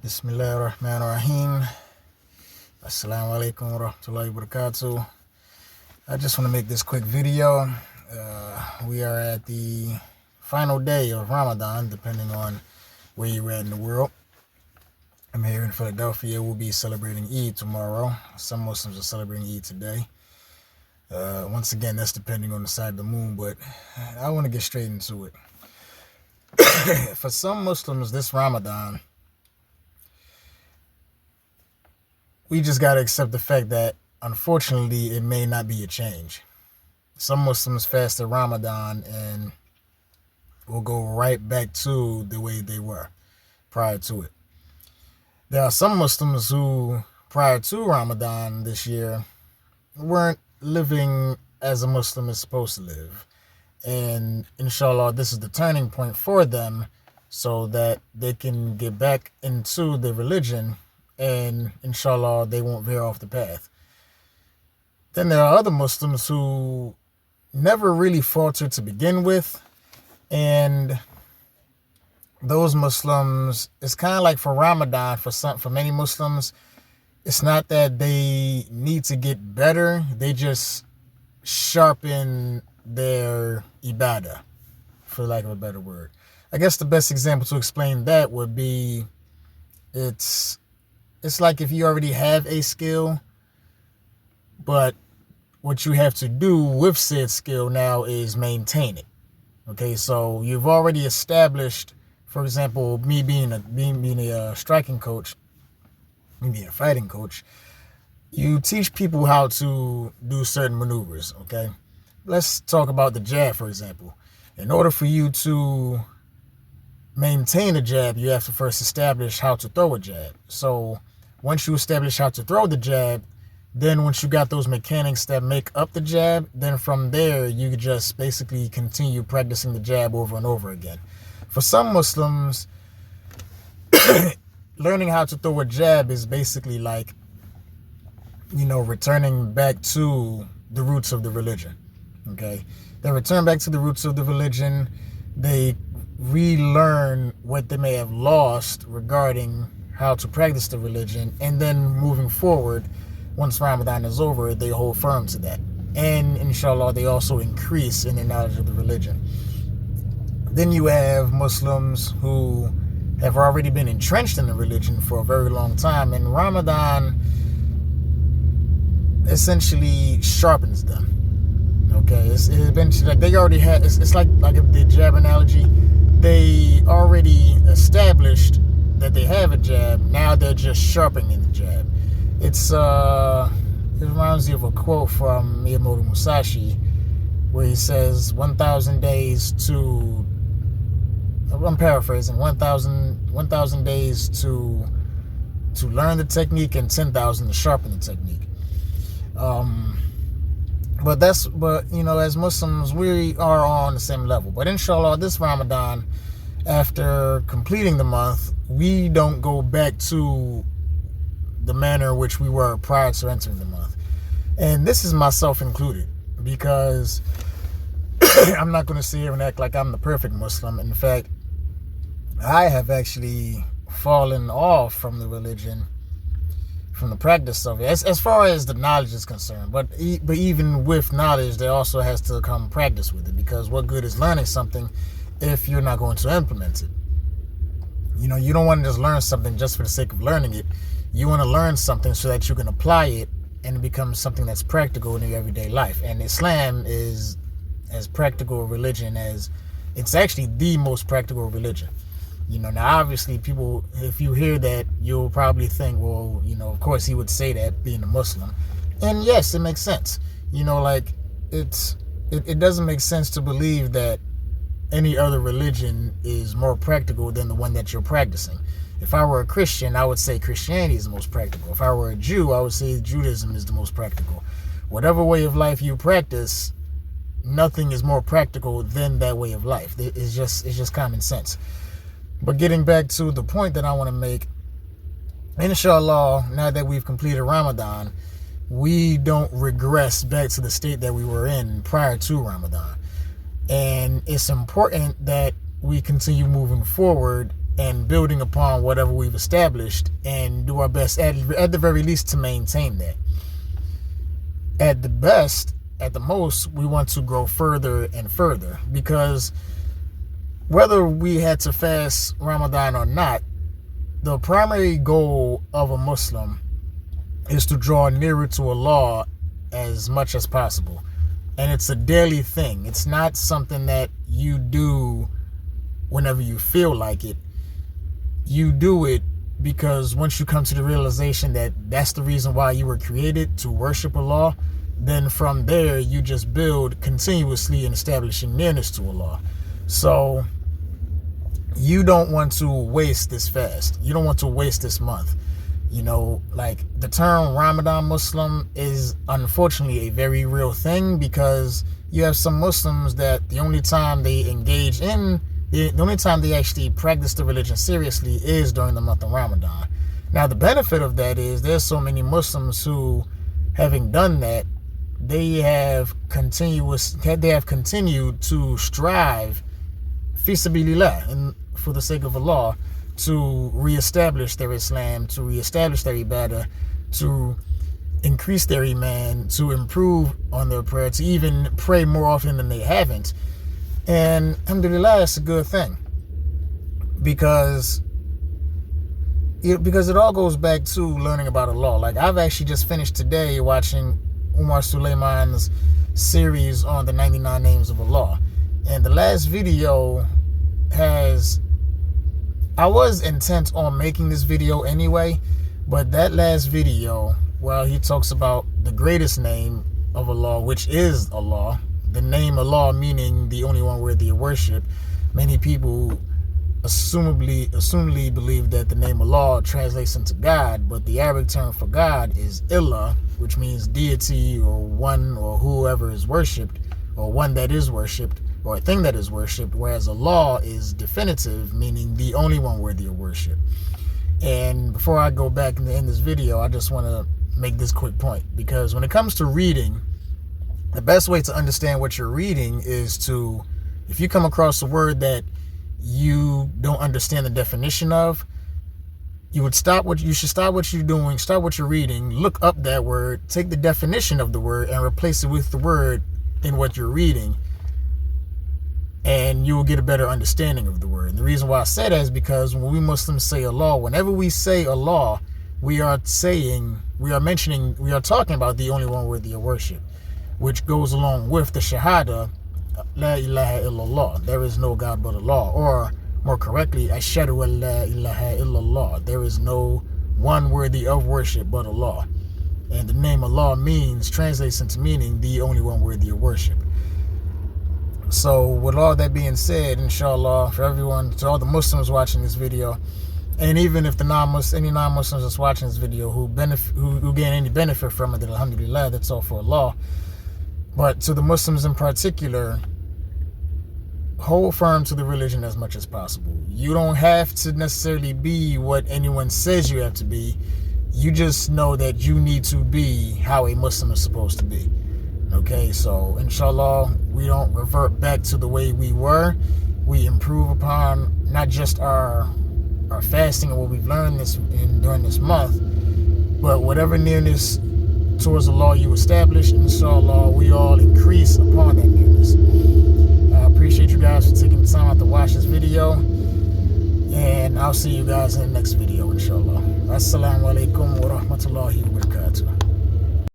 Bismillahirrahmanirrahim. Assalamu alaikum wa rahmatullahi wa barakatuh. I just want to make this quick video. We are at the final day of Ramadan, depending on where you're at in the world. I'm here in Philadelphia. We'll be celebrating Eid tomorrow. Some Muslims are celebrating Eid today. Once again, that's depending on the side of the moon, but I want to get straight into it. For some Muslims, this Ramadan, we just got to accept the fact that, unfortunately, it may not be a change. Some Muslims fast at Ramadan and will go right back to the way they were prior to it. There are some Muslims who, prior to Ramadan this year, weren't living as a Muslim is supposed to live. And inshallah, this is the turning point for them so that they can get back into the religion, and inshallah, they won't veer off the path. Then there are other Muslims who never really faltered to begin with, and those Muslims, it's kind of like for Ramadan, for many Muslims, it's not that they need to get better, they just sharpen their ibadah, for lack of a better word. I guess the best example to explain that would be, it's like if you already have a skill, but what you have to do with said skill now is maintain it. Okay, so you've already established, for example, me being a striking coach, me being a fighting coach, you teach people how to do certain maneuvers, okay? Let's talk about the jab, for example. In order for you to maintain a jab, you have to first establish how to throw a jab. So once you establish how to throw the jab, then once you got those mechanics that make up the jab, then from there, you just basically continue practicing the jab over and over again. For some Muslims, learning how to throw a jab is basically like, returning back to the roots of the religion. Okay? They return back to the roots of the religion. They relearn what they may have lost regarding how to practice the religion, and then moving forward, once Ramadan is over, they hold firm to that. And inshallah, they also increase in their knowledge of the religion. Then you have Muslims who have already been entrenched in the religion for a very long time, and Ramadan essentially sharpens them. Okay, it's eventually, like they already had, it's like the jab analogy, they already established that they have a jab, now they're just sharpening the jab. It reminds you of a quote from Miyamoto Musashi, where he says 1,000 days to, I'm paraphrasing, 1,000 days to learn the technique and 10,000 to sharpen the technique. But as Muslims, we are on the same level. But inshallah, this Ramadan, after completing the month, we don't go back to the manner in which we were prior to entering the month. And this is myself included, because I'm not going to sit here and act like I'm the perfect Muslim. In fact, I have actually fallen off from the religion, from the practice of it, as far as the knowledge is concerned. But even with knowledge, there also has to come practice with it, because what good is learning something if you're not going to implement it? You don't want to just learn something just for the sake of learning it. You want to learn something so that you can apply it and it becomes something that's practical in your everyday life. And Islam is as practical a religion as, it's actually the most practical religion. Now obviously people, if you hear that, you'll probably think, well, of course he would say that being a Muslim. And yes, it makes sense. It doesn't make sense to believe that any other religion is more practical than the one that you're practicing. If I were a Christian, I would say Christianity is the most practical. If I were a Jew, I would say Judaism is the most practical. Whatever way of life you practice, nothing is more practical than that way of life. It's just common sense. But getting back to the point that I want to make, inshallah, now that we've completed Ramadan, we don't regress back to the state that we were in prior to Ramadan. And it's important that we continue moving forward and building upon whatever we've established, and do our best at the very least to maintain that. At the best, at the most, we want to grow further and further, because whether we had to fast Ramadan or not, the primary goal of a Muslim is to draw nearer to Allah as much as possible. And it's a daily thing. It's not something that you do whenever you feel like it. You do it because once you come to the realization that that's the reason why you were created, to worship Allah, then from there you just build continuously in establishing nearness to Allah. So you don't want to waste this fast. You don't want to waste this month. You know, like the term Ramadan Muslim is unfortunately a very real thing, because you have some Muslims that the only time they engage in, the only time they actually practice the religion seriously is during the month of Ramadan. Now, the benefit of that is there's so many Muslims who, having done that, they have continued to strive fi sabilillah, and for the sake of Allah, to reestablish their Islam, to reestablish their ibadah, to increase their iman, to improve on their prayer, to even pray more often than they haven't. And alhamdulillah, it's a good thing, because it all goes back to learning about Allah. Like, I've actually just finished today watching Umar Suleiman's series on the 99 names of Allah, and the last video I was intent on making this video anyway, but that last video, well, he talks about the greatest name of Allah, which is Allah. The name Allah meaning the only one worthy of worship. Many people assumably believe that the name Allah translates into God, but the Arabic term for God is Ilah, which means deity, or one, or whoever is worshipped, or one that is worshipped, or a thing that is worshipped, whereas Allah is definitive, meaning the only one worthy of worship. And before I go back and end this video, I just want to make this quick point, because when it comes to reading, the best way to understand what you're reading is to, if you come across a word that you don't understand the definition of, you should stop what you're doing, stop what you're reading, look up that word, take the definition of the word, and replace it with the word in what you're reading, and you will get a better understanding of the word. And the reason why I say that is because when we Muslims say Allah, whenever we say Allah, we are talking about the only one worthy of worship, which goes along with the Shahada, La ilaha illallah, there is no God but Allah, or more correctly, Ashhadu an la ilaha illallah, there is no one worthy of worship but Allah. And the name Allah translates into meaning the only one worthy of worship. So with all that being said, inshallah, for everyone, to all the Muslims watching this video, and even if any non-Muslims that's watching this video who gain any benefit from it, then alhamdulillah, that's all for Allah. But to the Muslims in particular, hold firm to the religion as much as possible. You don't have to necessarily be what anyone says you have to be. You just know that you need to be how a Muslim is supposed to be. Okay, so inshallah, we don't revert back to the way we were. We improve upon not just our fasting and what we've learned during this month, but whatever nearness towards the law you establish, inshallah, we all increase upon that nearness. I appreciate you guys for taking the time out to watch this video, and I'll see you guys in the next video, inshallah. Assalamu alaikum wa rahmatullahi wa barakatuh.